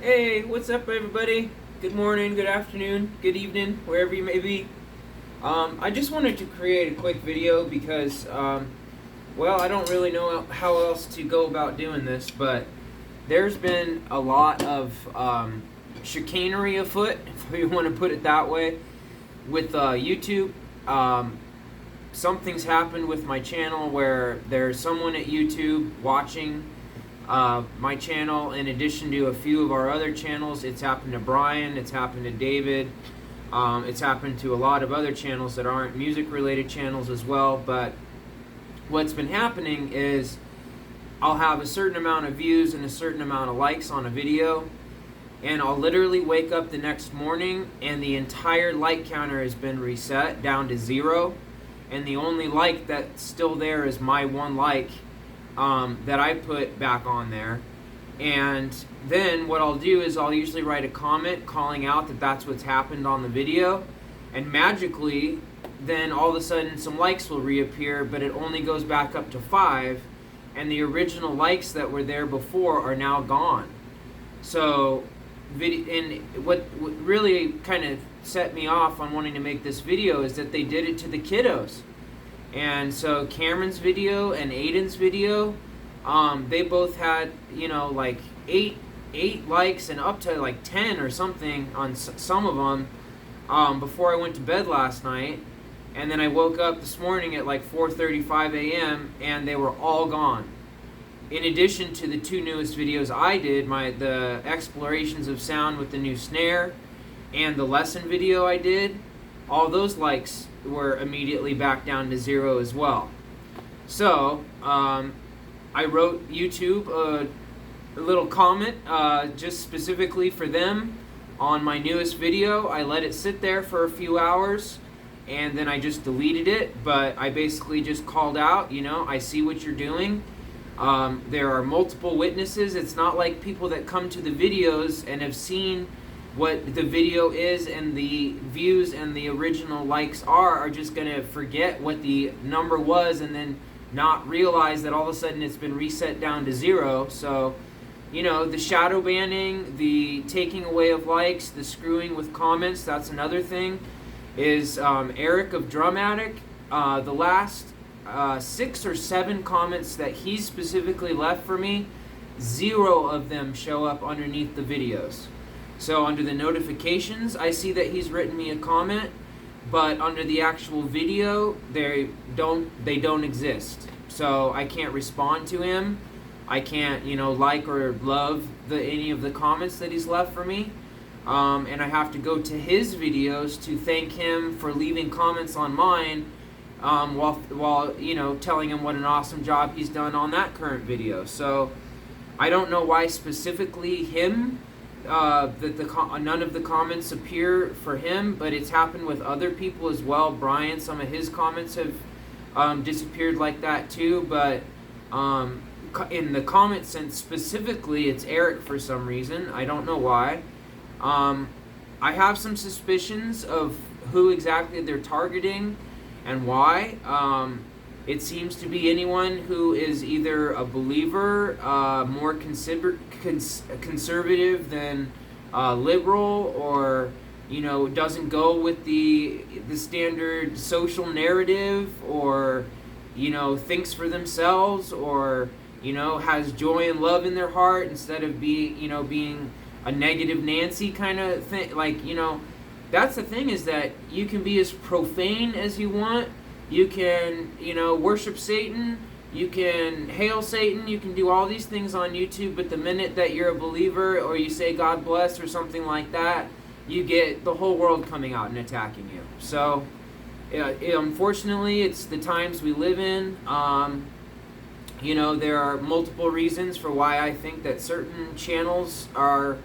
Hey, what's up, everybody? Good morning, good afternoon, good evening, wherever you may be. I just wanted to create a quick video because, well, I don't really know how else to go about doing this, but there's been a lot of chicanery afoot, if you want to put it that way, with YouTube. Something's happened with my channel where there's someone at YouTube watching my channel in addition to a few of our other channels. It's happened to Brian, it's happened to David, it's happened to a lot of other channels that aren't music related channels as well. But what's been happening is I'll have a certain amount of views and a certain amount of likes on a video, and I'll literally wake up the next morning and the entire like counter has been reset down to 0, and the only like that's still there is my one like that I put back on there. And then what I'll do is I'll usually write a comment calling out that that's what's happened on the video, and magically then all of a sudden some likes will reappear, but it only goes back up to 5, and the original likes that were there before are now gone. So and what really kind of set me off on wanting to make this video is that they did it to the kiddos. And so Cameron's video and Aidan's video, they both had, like 8 likes and up to like 10 or something on some of them before I went to bed last night. And then I woke up this morning at like 4:35 a.m. and they were all gone. In addition to the 2 newest videos I did, the explorations of sound with the new snare and the lesson video I did, all those likes were immediately back down to 0 as well. So I wrote YouTube a little comment just specifically for them on my newest video. I let it sit there for a few hours and then I just deleted it, but I basically just called out, I see what you're doing. There are multiple witnesses. It's not like people that come to the videos and have seen what the video is and the views and the original likes are just going to forget what the number was and then not realize that all of a sudden it's been reset down to 0. So, the shadow banning, the taking away of likes, the screwing with comments, that's another thing. Is Eric of Drum Addict, the last 6 or 7 comments that he specifically left for me, 0 of them show up underneath the videos. So under the notifications, I see that he's written me a comment, but under the actual video, they don't exist. So I can't respond to him. I can't, like or love any of the comments that he's left for me. And I have to go to his videos to thank him for leaving comments on mine, while telling him what an awesome job he's done on that current video. So I don't know why specifically him, that none of the comments appear for him, but it's happened with other people as well. Brian, some of his comments have disappeared like that too, but in the comment sense specifically, it's Eric for some reason. I don't know why. I have some suspicions of who exactly they're targeting and why. It seems to be anyone who is either a believer, more conservative than liberal, or doesn't go with the standard social narrative, or thinks for themselves, or has joy and love in their heart instead of being a negative Nancy kind of thing. That's the thing, is that you can be as profane as you want. You can, worship Satan. You can hail Satan. You can do all these things on YouTube. But the minute that you're a believer, or you say God bless or something like that, you get the whole world coming out and attacking you. So, unfortunately, it's the times we live in. There are multiple reasons for why I think that certain channels are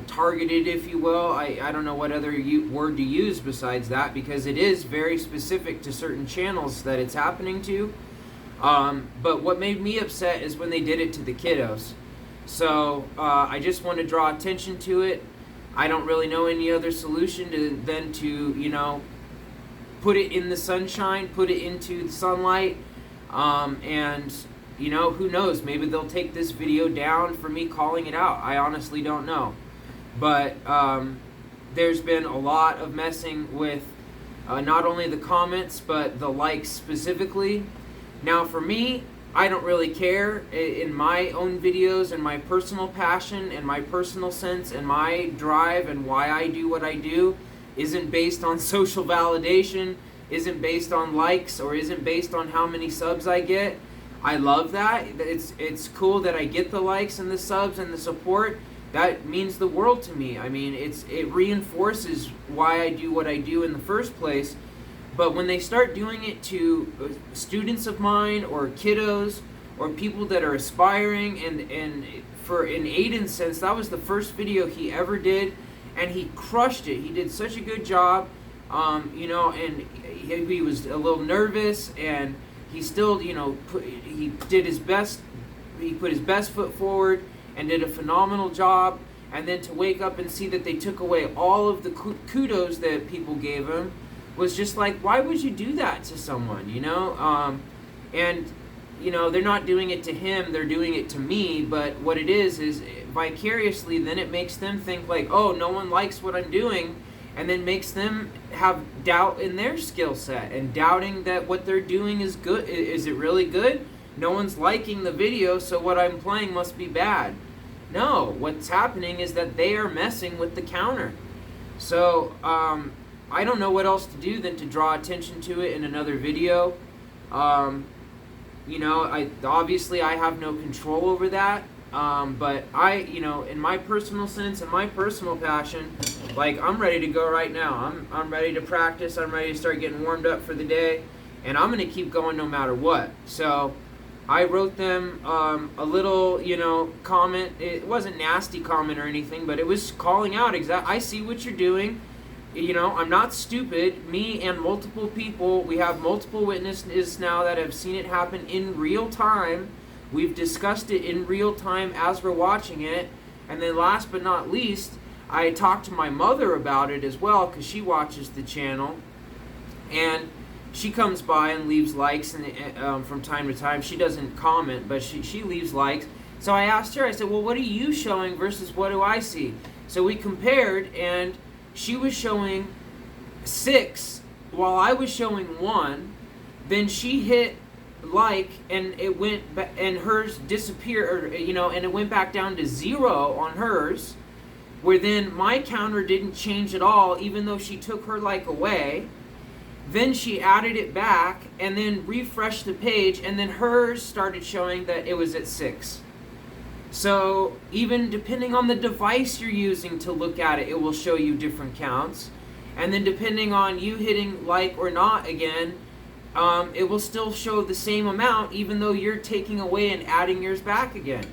targeted, if you will. I don't know what other word to use besides that, because it is very specific to certain channels that it's happening to. But what made me upset is when they did it to the kiddos. So I just want to draw attention to it. I don't really know any other solution than to put it in the sunshine, put it into the sunlight, and you know, who knows? Maybe they'll take this video down for me calling it out. I honestly don't know. But there's been a lot of messing with not only the comments, but the likes specifically. Now for me, I don't really care. In my own videos and my personal passion and my personal sense and my drive and why I do what I do isn't based on social validation, isn't based on likes, or isn't based on how many subs I get. I love that. It's cool that I get the likes and the subs and the support. That means the world to me. I mean, it reinforces why I do what I do in the first place. But when they start doing it to students of mine or kiddos or people that are aspiring, and for in Aidan's sense, that was the first video he ever did, and he crushed it. He did such a good job, you know, and he was a little nervous, and he still, you know, he did his best. He put his best foot forward and did a phenomenal job. And then to wake up and see that they took away all of the kudos that people gave him was just like, why would you do that to someone, you know? And, you know, they're not doing it to him, they're doing it to me, but what it is vicariously, then it makes them think like, oh, no one likes what I'm doing, and then makes them have doubt in their skill set, and doubting that what they're doing is good. Is it really good? No one's liking the video, so what I'm playing must be bad. No, what's happening is that they are messing with the counter. So, I don't know what else to do than to draw attention to it in another video. You know, obviously I have no control over that. But you know, in my personal sense and my personal passion, like, I'm ready to go right now. I'm ready to practice. I'm ready to start getting warmed up for the day, and I'm going to keep going no matter what. So I wrote them a little, you know, comment. It wasn't nasty comment or anything, but it was calling out I see what you're doing. You know, I'm not stupid. Me and multiple people, we have multiple witnesses now that have seen it happen in real time. We've discussed it in real time as we're watching it. And then last but not least, I talked to my mother about it as well, because she watches the channel. And she comes by and leaves likes, and from time to time. She doesn't comment, but she leaves likes. So I asked her, I said, well, what are you showing versus what do I see? So we compared, and she was showing 6 while I was showing 1. Then she hit like, and it went and hers disappeared, or, you know, and it went back down to 0 on hers, where then my counter didn't change at all, even though she took her like away. Then she added it back and then refreshed the page, and then hers started showing that it was at 6. So even depending on the device you're using to look at it, it will show you different counts. And then depending on you hitting like or not again, it will still show the same amount, even though you're taking away and adding yours back again.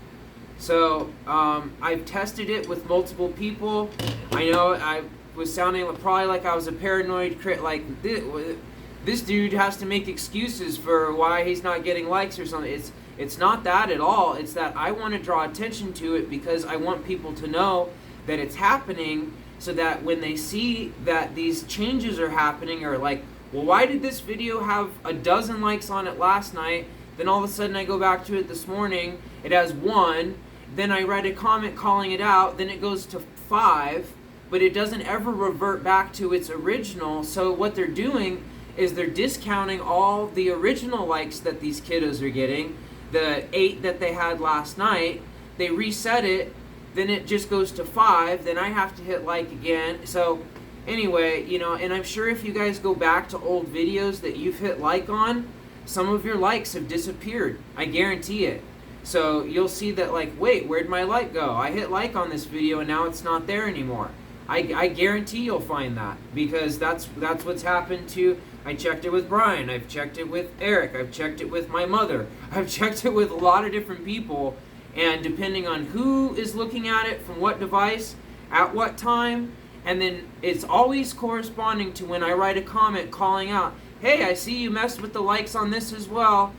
So I've tested it with multiple people. I know I was sounding probably like I was a paranoid like this dude has to make excuses for why he's not getting likes or something. It's not that at all. It's that I want to draw attention to it because I want people to know that it's happening, so that when they see that these changes are happening, or like, well, why did this video have a dozen likes on it last night? Then all of a sudden I go back to it this morning, it has 1. Then I write a comment calling it out, then it goes to 5, but it doesn't ever revert back to its original. So what they're doing is they're discounting all the original likes that these kiddos are getting, the 8 that they had last night. They reset it, then it just goes to 5, then I have to hit like again. So anyway, you know, and I'm sure if you guys go back to old videos that you've hit like on, some of your likes have disappeared. I guarantee it. So you'll see that, like, wait, where'd my like go? I hit like on this video and now it's not there anymore. I guarantee you'll find that, because that's what's happened to. I checked it with Brian, I've checked it with Eric, I've checked it with my mother, I've checked it with a lot of different people, and depending on who is looking at it from what device, at what time, and then it's always corresponding to when I write a comment calling out, hey, I see you messed with the likes on this as well.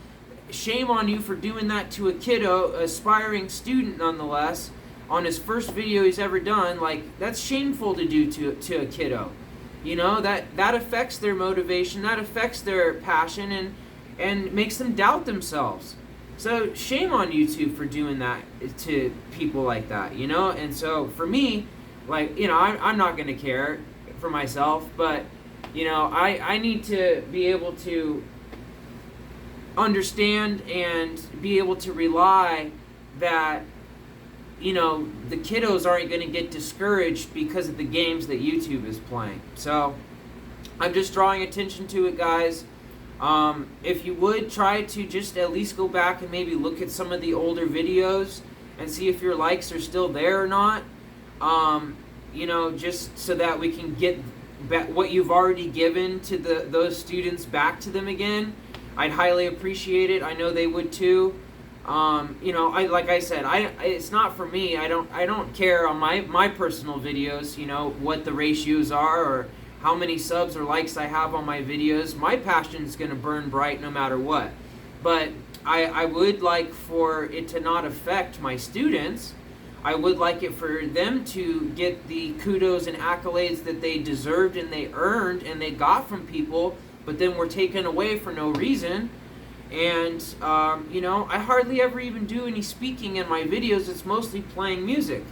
Shame on you for doing that to a kiddo, aspiring student nonetheless, on his first video he's ever done. Like, that's shameful to do to a kiddo. You know, that affects their motivation, that affects their passion, and makes them doubt themselves. So shame on YouTube for doing that to people like that, you know? And so for me, like, you know, I'm not going to care for myself, but, you know, I need to be able to understand and be able to rely that, you know, the kiddos aren't going to get discouraged because of the games that YouTube is playing. So I'm just drawing attention to it, guys. If you would try to just at least go back and maybe look at some of the older videos and see if your likes are still there or not, you know, just so that we can get what you've already given to those students back to them again, I'd highly appreciate it. I know they would too. You know, like I said, it's not for me. I don't care on my personal videos, you know, what the ratios are or how many subs or likes I have on my videos. My passion is going to burn bright no matter what. But I would like for it to not affect my students. I would like it for them to get the kudos and accolades that they deserved and they earned and they got from people, but then were taken away for no reason. And, you know, I hardly ever even do any speaking in my videos. It's mostly playing music.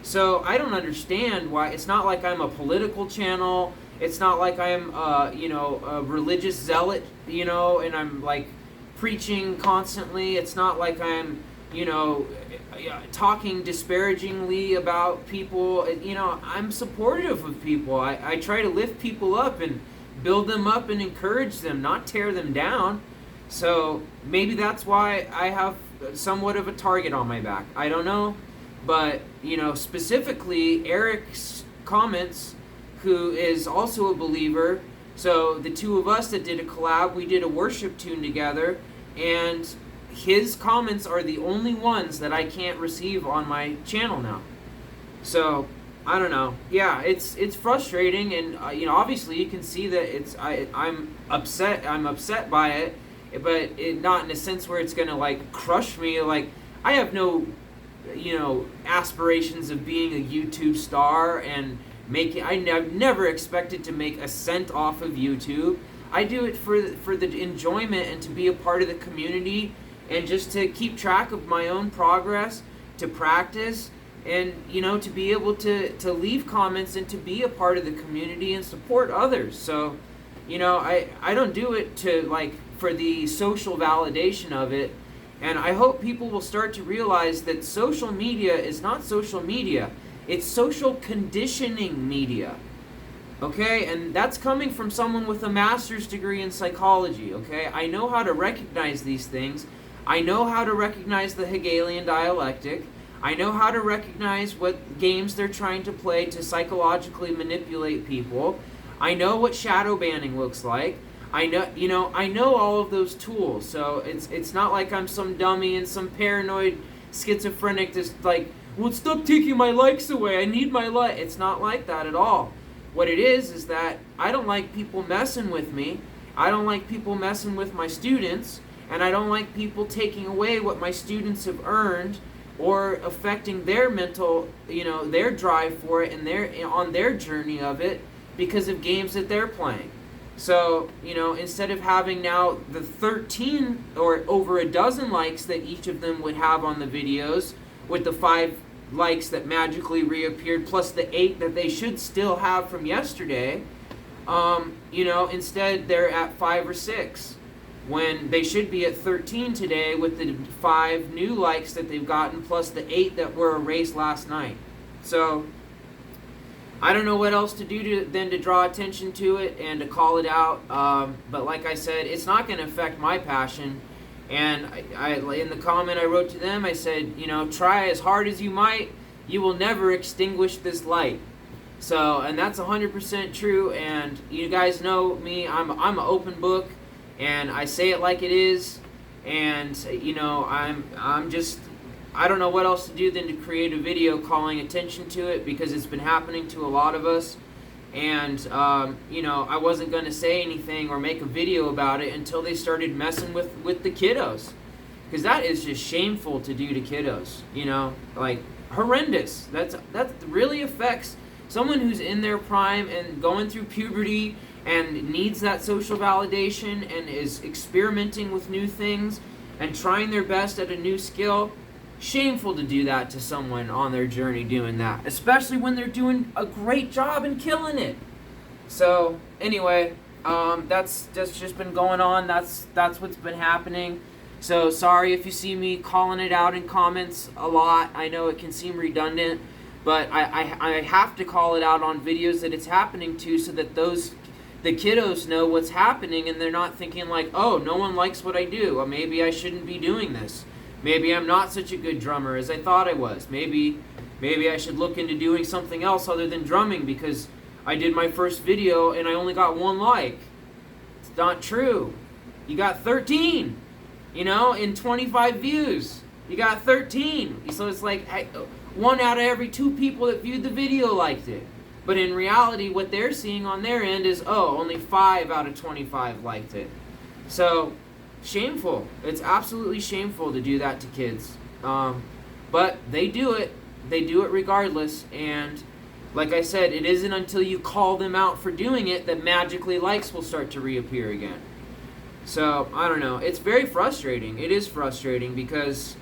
So I don't understand why. It's not like I'm a political channel. It's not like I'm, you know, a religious zealot, you know, and I'm like preaching constantly. It's not like I'm, you know, talking disparagingly about people. You know, I'm supportive of people. I try to lift people up and build them up and encourage them, not tear them down. So maybe that's why I have somewhat of a target on my back. I don't know. But, you know, specifically Eric's comments, who is also a believer, so the two of us that did a collab, we did a worship tune together, and his comments are the only ones that I can't receive on my channel now. So, I don't know. Yeah, it's frustrating, and, you know, obviously you can see that I'm upset by it, but not in a sense where it's going to, like, crush me. Like, I have no, you know, aspirations of being a YouTube star and I've never expected to make a cent off of YouTube. I do it for the enjoyment and to be a part of the community and just to keep track of my own progress, to practice, and, you know, to be able to leave comments and to be a part of the community and support others. So, you know, I don't do it to, like, for the social validation of it. And I hope people will start to realize that social media is not social media. It's social conditioning media. Okay? And that's coming from someone with a master's degree in psychology. Okay? I know how to recognize these things. I know how to recognize the Hegelian dialectic. I know how to recognize what games they're trying to play to psychologically manipulate people. I know what shadow banning looks like. I know all of those tools. So it's not like I'm some dummy and some paranoid schizophrenic that's like, well, stop taking my likes away. I need my like. It's not like that at all. What it is that I don't like people messing with me. I don't like people messing with my students, and I don't like people taking away what my students have earned or affecting their mental, you know, their drive for it and on their journey of it because of games that they're playing. So, you know, instead of having now the 13 or over a dozen likes that each of them would have on the videos, with the 5 likes that magically reappeared, plus the 8 that they should still have from yesterday, you know, instead they're at 5 or 6, when they should be at 13 today with the 5 new likes that they've gotten, plus the 8 that were erased last night. So I don't know what else to do than to draw attention to it and to call it out. But like I said, it's not going to affect my passion. And I in the comment I wrote to them, I said, you know, try as hard as you might, you will never extinguish this light. So, and that's 100% true. And you guys know me, I'm an open book, and I say it like it is. And, you know, I don't know what else to do than to create a video calling attention to it, because it's been happening to a lot of us. And, you know, I wasn't going to say anything or make a video about it until they started messing with the kiddos. Because that is just shameful to do to kiddos, you know, like horrendous. That really affects someone who's in their prime and going through puberty and needs that social validation and is experimenting with new things. and trying their best at a new skill, shameful to do that to someone on their journey doing that, especially when they're doing a great job and killing it. So anyway, that's just been going on. That's what's been happening. So sorry if you see me calling it out in comments a lot. I know it can seem redundant, but I have to call it out on videos that it's happening to, so that the kiddos know what's happening, and they're not thinking like, oh, no one likes what I do. Well, maybe I shouldn't be doing this. Maybe I'm not such a good drummer as I thought I was. Maybe I should look into doing something else other than drumming, because I did my first video and I only got 1 like. It's not true. You got 13, in 25 views. You got 13. So it's like 1 out of every 2 people that viewed the video liked it. But in reality, what they're seeing on their end is, only 5 out of 25 liked it. So, shameful. It's absolutely shameful to do that to kids. But they do it. They do it regardless. And like I said, it isn't until you call them out for doing it that magically likes will start to reappear again. So, I don't know. It's very frustrating. It is frustrating because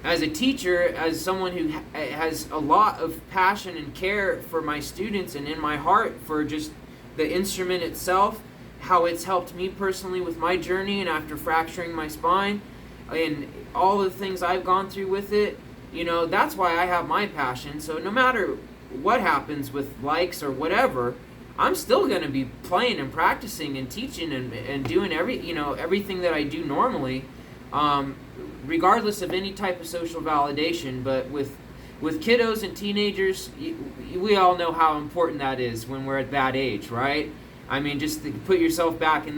as a teacher, as someone who has a lot of passion and care for my students and in my heart for just the instrument itself, how it's helped me personally with my journey and after fracturing my spine and all the things I've gone through with it, that's why I have my passion. So no matter what happens with likes or whatever, I'm still going to be playing and practicing and teaching and doing everything that I do normally, regardless of any type of social validation. But with kiddos and teenagers, we all know how important that is when we're at that age, right? I mean, just to put yourself back in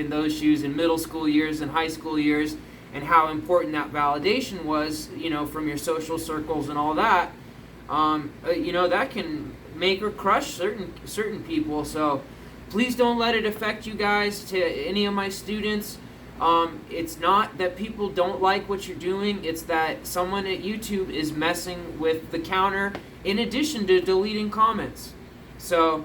those shoes in middle school years and high school years, and how important that validation was, from your social circles and all that. That can make or crush certain people. So please don't let it affect you guys. To any of my students, it's not that people don't like what you're doing. It's that someone at YouTube is messing with the counter in addition to deleting comments. So,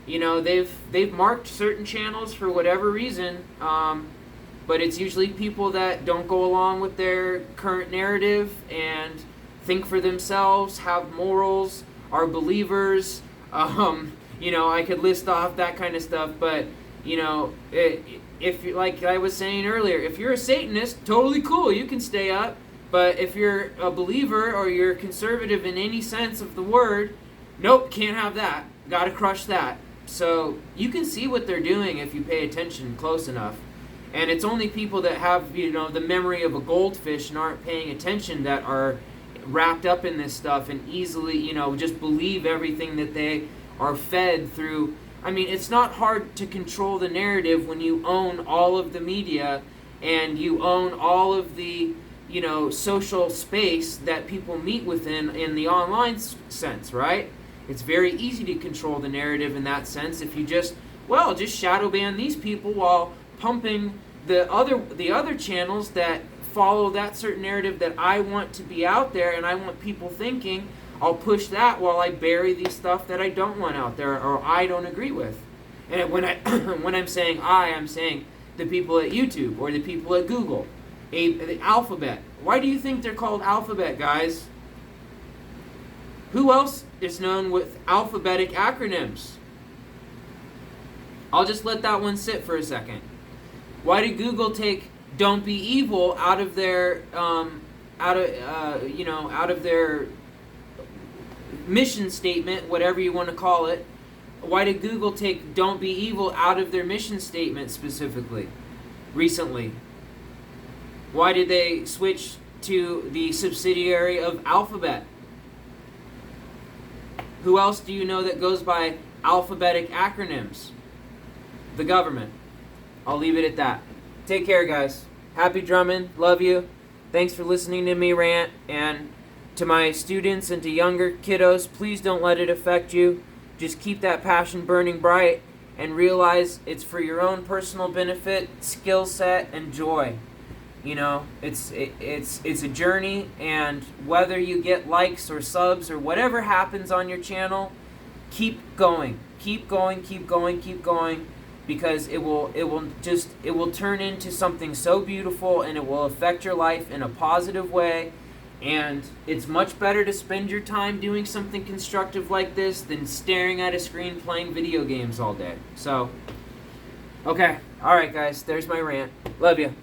they've marked certain channels for whatever reason, but it's usually people that don't go along with their current narrative and think for themselves, have morals, are believers. I could list off that kind of stuff, but if like I was saying earlier, if you're a Satanist, totally cool, you can stay up. But if you're a believer or you're conservative in any sense of the word, nope, can't have that. Gotta crush that. So you can see what they're doing if you pay attention close enough. And it's only people that have, the memory of a goldfish and aren't paying attention that are wrapped up in this stuff and easily, just believe everything that they are fed through. I mean, it's not hard to control the narrative when you own all of the media and you own all of the, social space that people meet within in the online sense, right? It's very easy to control the narrative in that sense if you just shadow ban these people while pumping the other channels that follow that certain narrative that I want to be out there and I want people thinking. I'll push that while I bury the stuff that I don't want out there or I don't agree with. And when I'm saying I'm saying the people at YouTube or the people at Google, the Alphabet. Why do you think they're called Alphabet, guys? Who else is known with alphabetic acronyms? I'll just let that one sit for a second. Why did Google take "Don't be evil" out of their out of their mission statement, whatever you want to call it? Why did Google take "Don't be evil" out of their mission statement specifically recently? Why did they switch to the subsidiary of Alphabet? Who else do you know that goes by alphabetic acronyms? The government. I'll leave it at that. Take care, guys. Happy drumming. Love you. Thanks for listening to me rant. And to my students and to younger kiddos, please don't let it affect you. Just keep that passion burning bright and realize it's for your own personal benefit, skill set, and joy. It's a journey, and whether you get likes or subs or whatever happens on your channel, keep going. Keep going, keep going, keep going. because it will turn into something so beautiful, and it will affect your life in a positive way. And it's much better to spend your time doing something constructive like this than staring at a screen playing video games all day. So, okay. All right, guys. There's my rant. Love you.